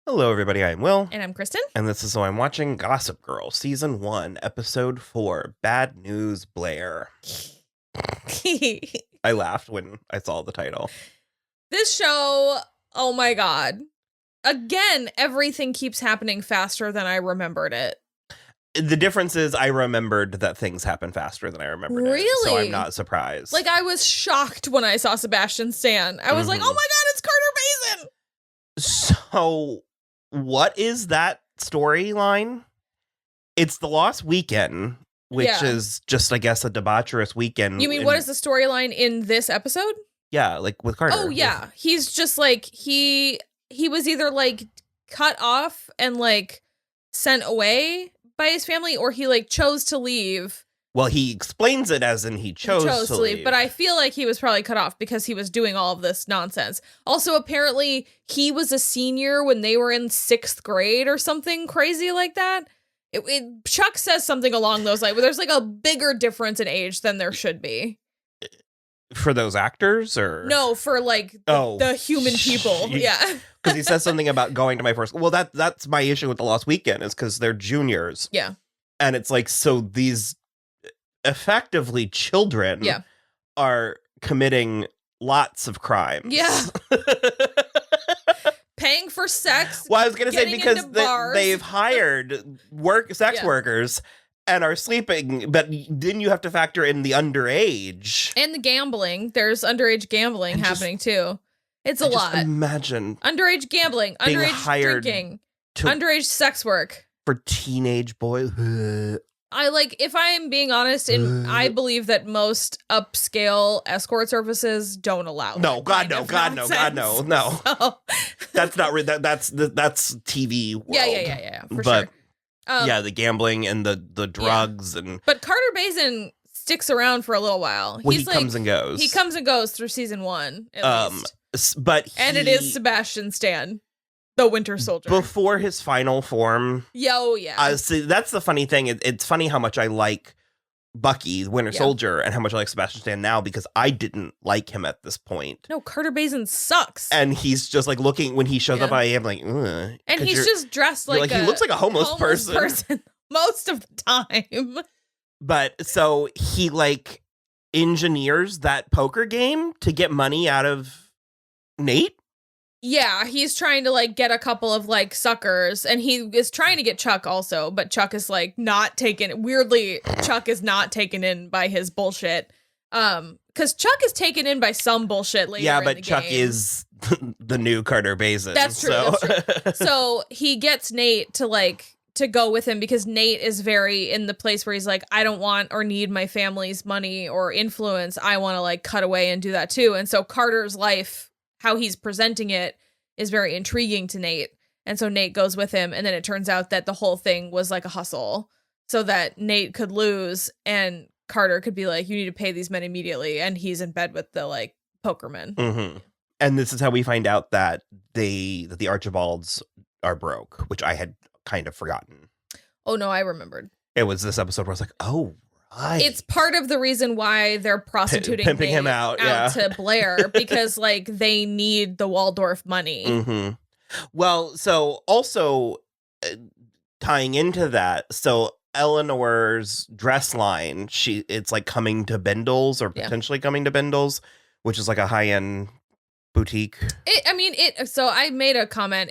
Hello, everybody. I'm Will. And I'm Kristen. And this is So I'm Watching Gossip Girl, Season 1, Episode 4, Bad News Blair. I laughed when I saw the title. This show, oh my God. Again, everything keeps happening faster than I remembered it. The difference is I remembered that things happen faster than I remembered Really? it. So I'm not surprised. Like, I was shocked when I saw Sebastian Stan. I was like, oh my God, it's Carter Bazin! So, what is that storyline? It's the Lost Weekend, which is just, I guess, a debaucherous weekend. You mean, what is the storyline in this episode? Yeah, like with Carter. Oh, yeah. He's just like, he was either like cut off and like sent away by his family, or he like chose to leave. Well, he explains it as in he chose to leave. But I feel like he was probably cut off because he was doing all of this nonsense. Also, apparently, he was a senior when they were in 6th grade or something crazy like that. Chuck says something along those lines, but there's like a bigger difference in age than there should be. For those actors, or? No, for like the human people. Yeah. Because he says something about going to my first. Well, that's my issue with the Lost Weekend, is because they're juniors. Yeah. And it's like, so these effectively children are committing lots of crimes. Yeah. Paying for sex. Well, I was going to say, because they've hired sex workers and are sleeping, but then you have to factor in the underage. And the gambling. There's underage gambling happening too. It's a lot. Imagine. Underage gambling, underage drinking, underage sex work. For teenage boys. If I am being honest, I believe that most upscale escort services don't allow. No, God no. So. That's not real. That's TV world. Yeah, for sure. The gambling and the drugs But Carter Bazin sticks around for a little while. He comes and goes. He comes and goes through season 1 at least. And it is Sebastian Stan, the Winter Soldier, before his final form. Yeah. See, that's the funny thing. It's funny how much I like Bucky, the Winter Soldier, and how much I like Sebastian Stan now, because I didn't like him at this point. No, Carter Bazin sucks. And he's just like looking when he shows up. I am like, ugh. And he's just dressed like he looks like a homeless person most of the time. But so he like engineers that poker game to get money out of Nate. Yeah, he's trying to like get a couple of like suckers, and he is trying to get Chuck also, but Chuck is like not taken. Weirdly, Chuck is not taken in by his bullshit. Because Chuck is taken in by some bullshit later. Yeah, but Chuck is the new Carter Bazin. That's true. That's true. So he gets Nate to go with him, because Nate is very in the place where he's like, I don't want or need my family's money or influence. I want to like cut away and do that too. And so Carter's life, how he's presenting it, is very intriguing to Nate. And so Nate goes with him. And then it turns out that the whole thing was like a hustle, so that Nate could lose and Carter could be like, you need to pay these men immediately. And he's in bed with the like pokerman. Mm-hmm. And this is how we find out that the Archibalds are broke, which I had kind of forgotten. Oh, no, I remembered. It was this episode where I was like, oh, right. It's part of the reason why they're prostituting pimping him out to Blair, because like they need the Waldorf money. Mm-hmm. Well, so also tying into that, so Eleanor's dress line, it's like coming to Bindle's, or potentially coming to Bindle's, which is like a high-end boutique. So I made a comment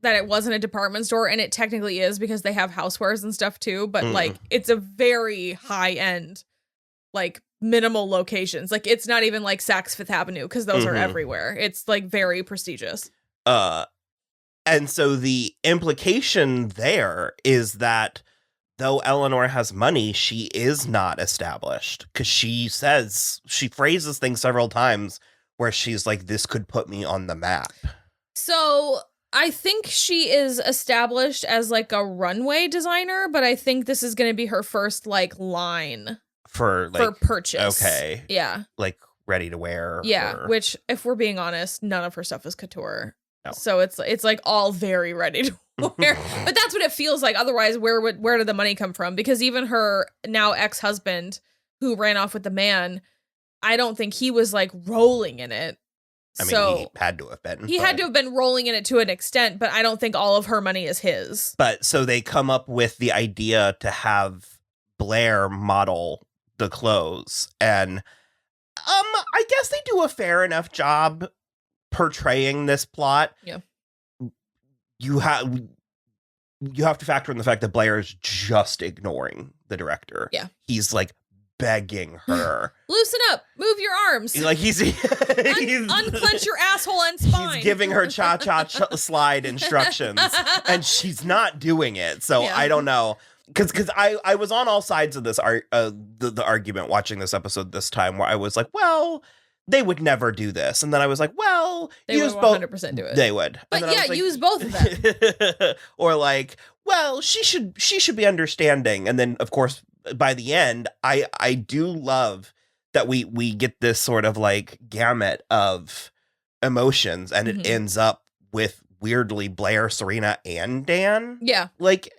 that it wasn't a department store, and it technically is, because they have housewares and stuff too, but like it's a very high-end, like minimal locations. Like it's not even like Saks Fifth Avenue, because those are everywhere. It's like very prestigious. And so the implication there is that though Eleanor has money, she is not established, because she phrases things several times where she's like, this could put me on the map. So I think she is established as like a runway designer, but I think this is going to be her first like line for purchase. Okay. Yeah. Like ready to wear. Yeah. Which, if we're being honest, none of her stuff is couture. No. So it's like all very ready to wear. But that's what it feels like. Otherwise, where did the money come from? Because even her now ex-husband, who ran off with the man, I don't think he was like rolling in it. I mean, So he had to have been. he had to have been rolling in it to an extent, but I don't think all of her money is his. But so they come up with the idea to have Blair model the clothes, and I guess they do a fair enough job portraying this plot. Yeah. You have to factor in the fact that Blair is just ignoring the director. Yeah. He's like begging her. Loosen up, move your arms. He's Unclench your asshole and spine. He's giving her cha-cha slide instructions, and she's not doing it. So Yeah. I don't know. Because I was on all sides of this the argument watching this episode this time, where I was like, well, they would never do this. And then I was like, well, They use would both. 100% do it. They would. But And then I yeah, was like, use both of them. or like, well, she should be understanding. And then, of course, by the end, I do love that we get this sort of like gamut of emotions, and it ends up with weirdly Blair, Serena, and Dan. Yeah. Like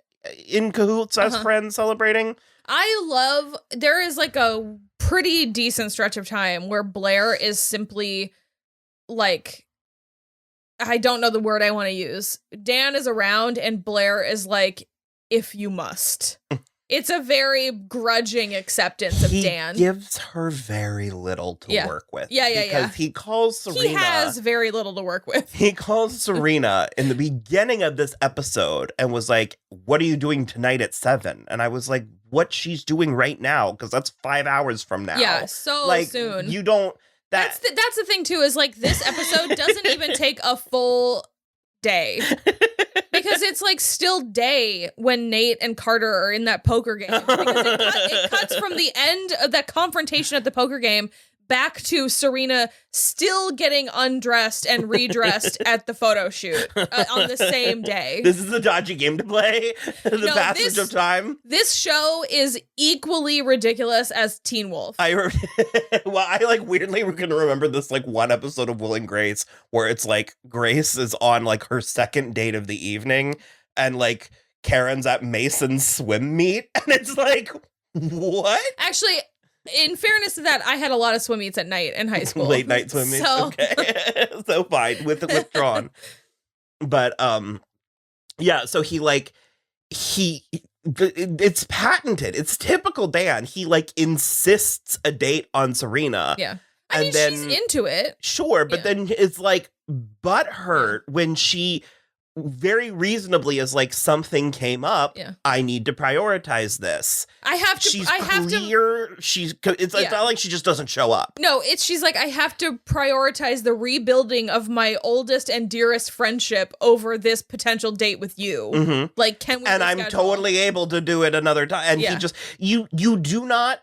in cahoots as friends celebrating. There is like a pretty decent stretch of time where Blair is simply like, I don't know the word I want to use. Dan is around and Blair is like, if you must. It's a very grudging acceptance of Dan. He gives her very little to work with. Yeah. Because he calls Serena. He has very little to work with. He calls Serena in the beginning of this episode and was like, what are you doing tonight at 7? And I was like, what she's doing right now? Because that's 5 hours from now. Yeah, so like, soon. You don't... That's the thing, too, is like this episode doesn't even take a full day. Because it's like still day when Nate and Carter are in that poker game. Because it cuts from the end of that confrontation at the poker game back to Serena still getting undressed and redressed at the photo shoot on the same day. This is a dodgy game to play. The passage of time. This show is equally ridiculous as Teen Wolf. I like weirdly can remember this like one episode of Will and Grace where it's like Grace is on like her second date of the evening and like Karen's at Mason's swim meet and it's like, what? Actually, in fairness to that, I had a lot of swim meets at night in high school. Late night swim meets. So. Okay. So fine withdrawn. But yeah, so it's patented. It's typical Dan. He like insists a date on Serena. Yeah. I mean, she's into it. Sure, but then it's like butthurt when she very reasonably is like, something came up. Yeah. I need to prioritize this. It's not like she just doesn't show up. No, she's like, I have to prioritize the rebuilding of my oldest and dearest friendship over this potential date with you. Mm-hmm. Like, can we? And I'm totally able to do it another time. And he just you do not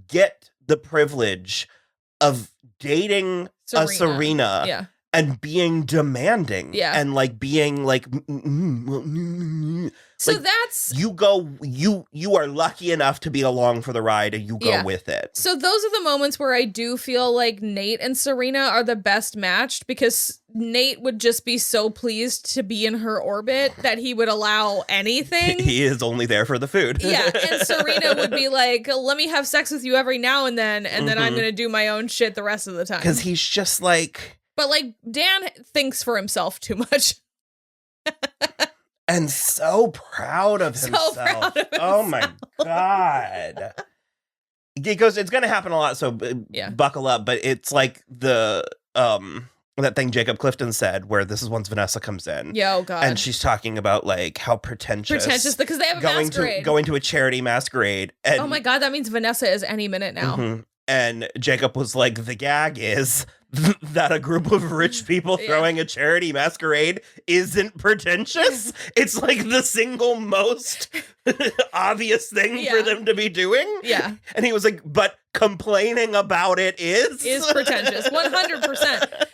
get the privilege of dating a Serena. And being demanding, and like being like, so like, that's you are lucky enough to be along for the ride, and you go with it. So those are the moments where I do feel like Nate and Serena are the best matched, because Nate would just be so pleased to be in her orbit that he would allow anything. He is only there for the food. Yeah, and Serena would be like, let me have sex with you every now and then I'm gonna do my own shit the rest of the time. Because he's just like. But, like, Dan thinks for himself too much. And so proud of himself. Oh, my God. He goes, it's going to happen a lot, so buckle up. But it's like that thing Jacob Clifton said, where this is once Vanessa comes in. Yeah, oh, God. And she's talking about, like, how pretentious. Because they have a masquerade. Going to a charity masquerade. And, oh, my God, that means Vanessa is any minute now. Mm-hmm. And Jacob was like, the gag is that a group of rich people throwing a charity masquerade isn't pretentious. It's like the single most obvious thing for them to be doing. Yeah. And he was like, but complaining about it is pretentious. 100%.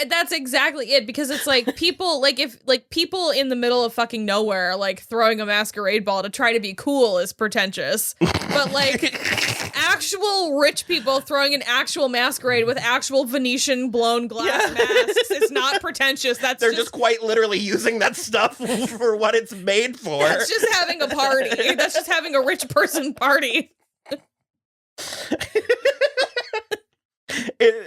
That's exactly it, because it's like people, like if like people in the middle of fucking nowhere like throwing a masquerade ball to try to be cool is pretentious. But like actual rich people throwing an actual masquerade with actual Venetian blown glass masks, it's not pretentious. They're just quite literally using that stuff for what it's made for. That's just having a party. That's just having a rich person party.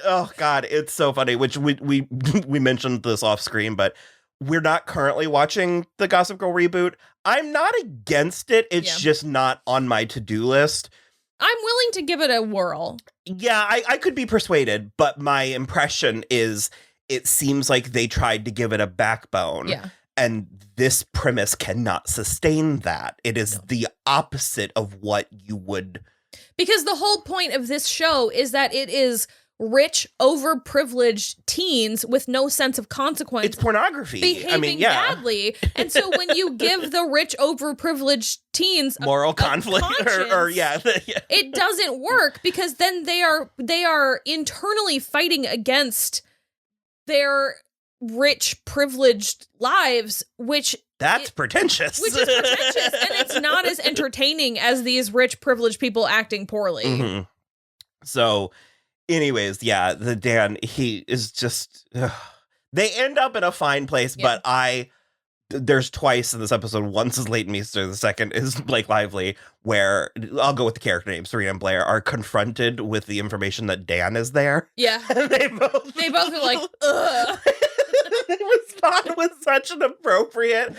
Oh God, it's so funny. Which we we mentioned this off screen, but we're not currently watching the Gossip Girl reboot. I'm not against it. It's just not on my to-do list. I'm willing to give it a whirl. Yeah, I could be persuaded, but my impression is it seems like they tried to give it a backbone. Yeah. And this premise cannot sustain that. It is the opposite of what you would. Because the whole point of this show is that it is rich, overprivileged teens with no sense of consequence. It's pornography. Behaving badly. And so when you give the rich, overprivileged teens moral conflict it doesn't work, because then they are internally fighting against their rich, privileged lives, that's pretentious. Which is pretentious, and it's not as entertaining as these rich, privileged people acting poorly. Mm-hmm. So, anyways, the Dan, he is just... they end up in a fine place, but there's twice in this episode. Once is Leighton Meester, the second is Blake Lively, where, I'll go with the character names, Serena and Blair, are confronted with the information that Dan is there. Yeah. And they both are like, ugh. They respond with such an appropriate,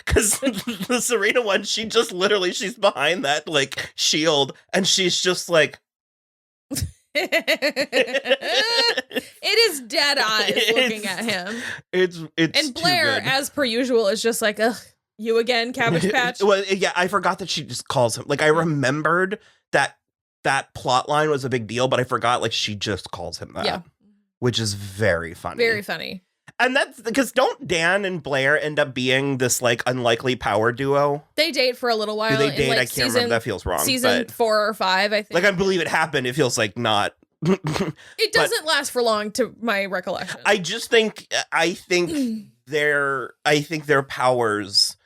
because the Serena one, she's behind that, shield, and she's just like... It is dead eyes looking at him. It's and Blair, as per usual, is just like, ugh, you again, Cabbage Patch. Well, yeah, I forgot that she just calls him. I remembered that plot line was a big deal, but I forgot she just calls him that. Yeah. Which is very funny. Very funny. And that's because don't Dan and Blair end up being this unlikely power duo? They date for a little while. Do they date? I can't remember. That feels wrong. Season 4 or 5, I think. I believe it happened. It feels not. It doesn't last for long, to my recollection. I just think their powers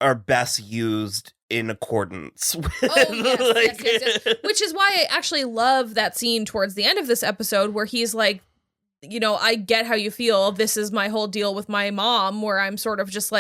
are best used in accordance with. Oh yes. Which is why I actually love that scene towards the end of this episode where he's like, I get how you feel. This is my whole deal with my mom, where I'm sort of just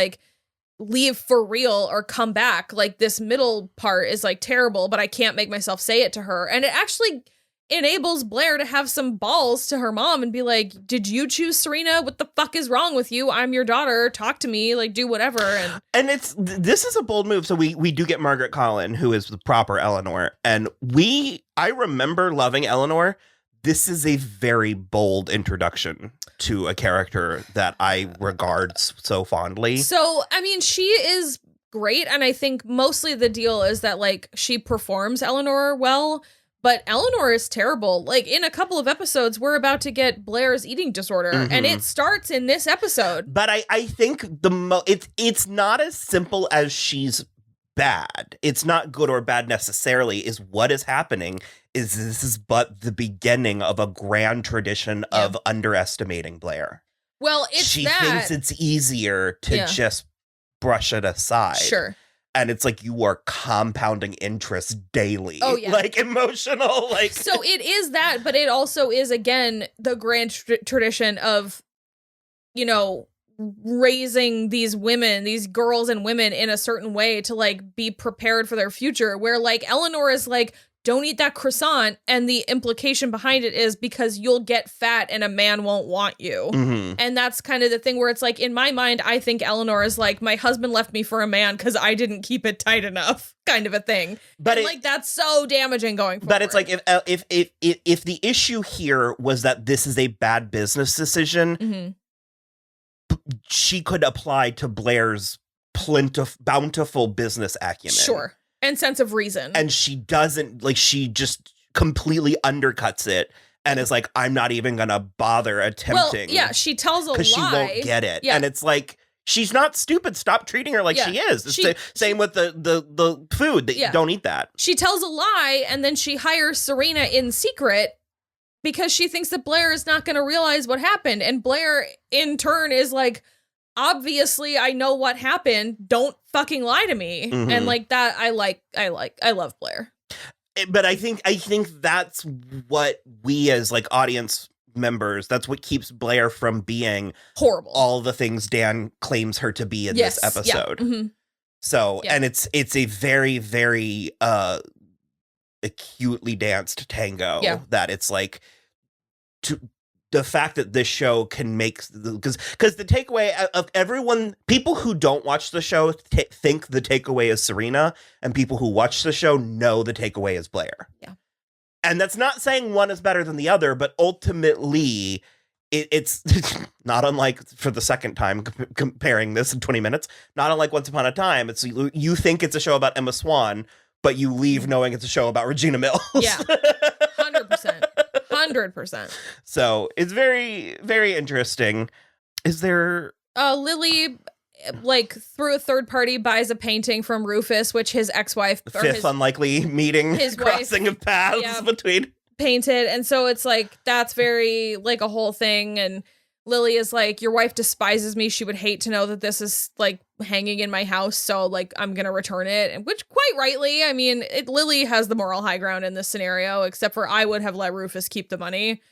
leave for real or come back. This middle part is terrible, but I can't make myself say it to her. And it actually enables Blair to have some balls to her mom and be like, did you choose Serena? What the fuck is wrong with you? I'm your daughter. Talk to me. Do whatever. And this is a bold move. So we do get Margaret Collin, who is the proper Eleanor. And I remember loving Eleanor. This is a very bold introduction to a character that I regard so fondly. So, she is great. And I think mostly the deal is that she performs Eleanor well. But Eleanor is terrible. In a couple of episodes, we're about to get Blair's eating disorder, and it starts in this episode. But I think it's not as simple as she's bad. It's not good or bad necessarily. Is what is happening is this is but the beginning of a grand tradition of underestimating Blair. Well, she thinks it's easier to just brush it aside. Sure. And it's you are compounding interest daily. Oh, yeah. Emotional. So it is that, but it also is, again, the grand tradition of, raising these women, these girls and women in a certain way to, be prepared for their future. Where, Eleanor is don't eat that croissant. And the implication behind it is because you'll get fat and a man won't want you. Mm-hmm. And that's kind of the thing where it's in my mind, I think Eleanor is my husband left me for a man because I didn't keep it tight enough kind of a thing. But that's so damaging going forward. But it's if the issue here was that this is a bad business decision, she could apply to Blair's bountiful business acumen. Sure. And sense of reason. And she doesn't, she just completely undercuts it and is I'm not even going to bother attempting. Well, yeah, she tells a lie. Because she won't get it. Yeah. And it's she's not stupid. Stop treating her like she is. It's the same with the food that you don't eat that. She tells a lie and then she hires Serena in secret because she thinks that Blair is not going to realize what happened. And Blair, in turn, is obviously I know what happened. Don't fucking lie to me. Mm-hmm. And that I love Blair. But I think that's what we as audience members, that's what keeps Blair from being horrible. All the things Dan claims her to be in this episode. Yeah. Mm-hmm. So, and it's a very, very acutely danced tango that it's the fact that this show can make, because the takeaway of everyone, people who don't watch the show think the takeaway is Serena, and people who watch the show know the takeaway is Blair. Yeah. And that's not saying one is better than the other, but ultimately it's not unlike, for the second time comparing this in 20 minutes, not unlike Once Upon a Time. It's, you think it's a show about Emma Swan, but you leave knowing it's a show about Regina Mills. Yeah. 100%. 100%. So it's very, very interesting. Is there... Lily, like, through a third party, buys a painting from Rufus, which his ex-wife... Fifth unlikely meeting, his crossing wife, of paths between... Painted. And so it's like, that's very, like, a whole thing. And Lily is like, your wife despises me. She would hate to know that this is, like, hanging in my house. So, like, I'm going to return it. And which, quite rightly, I mean, Lily has the moral high ground in this scenario, except for I would have let Rufus keep the money.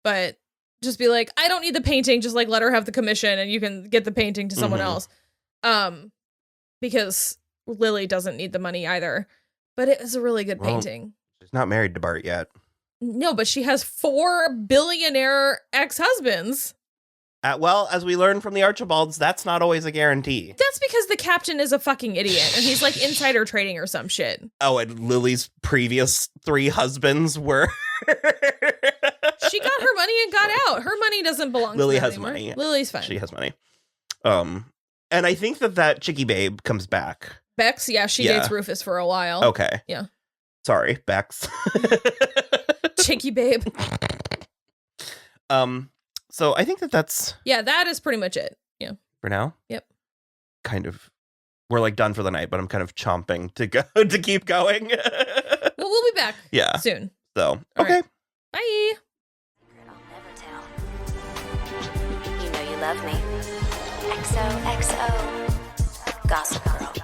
But just be like, I don't need the painting. Just, like, let her have the commission and you can get the painting to someone else. Because Lily doesn't need the money either. But it is a really good painting. She's not married to Bart yet. No, but she has 4 billionaire ex-husbands. Well, as we learned from the Archibalds, that's not always a guarantee. That's because the captain is a fucking idiot, and he's like insider trading or some shit. Oh, and Lily's previous 3 husbands were... She got her money and got out. Her money doesn't belong Lily to her has anymore. money. Lily's fine. She has money. And I think that Chicky Babe comes back. Bex, yeah, she dates Rufus for a while. Okay. Yeah. Sorry, Bex. Chicky Babe. So I think that's... Yeah, that is pretty much it. Yeah. For now? Yep. Kind of. We're like done for the night, but I'm kind of chomping to go to keep going. Well, we'll be back soon. So, okay. Right. Bye. I'll never tell. You know you love me. XOXO. Gossip Girl.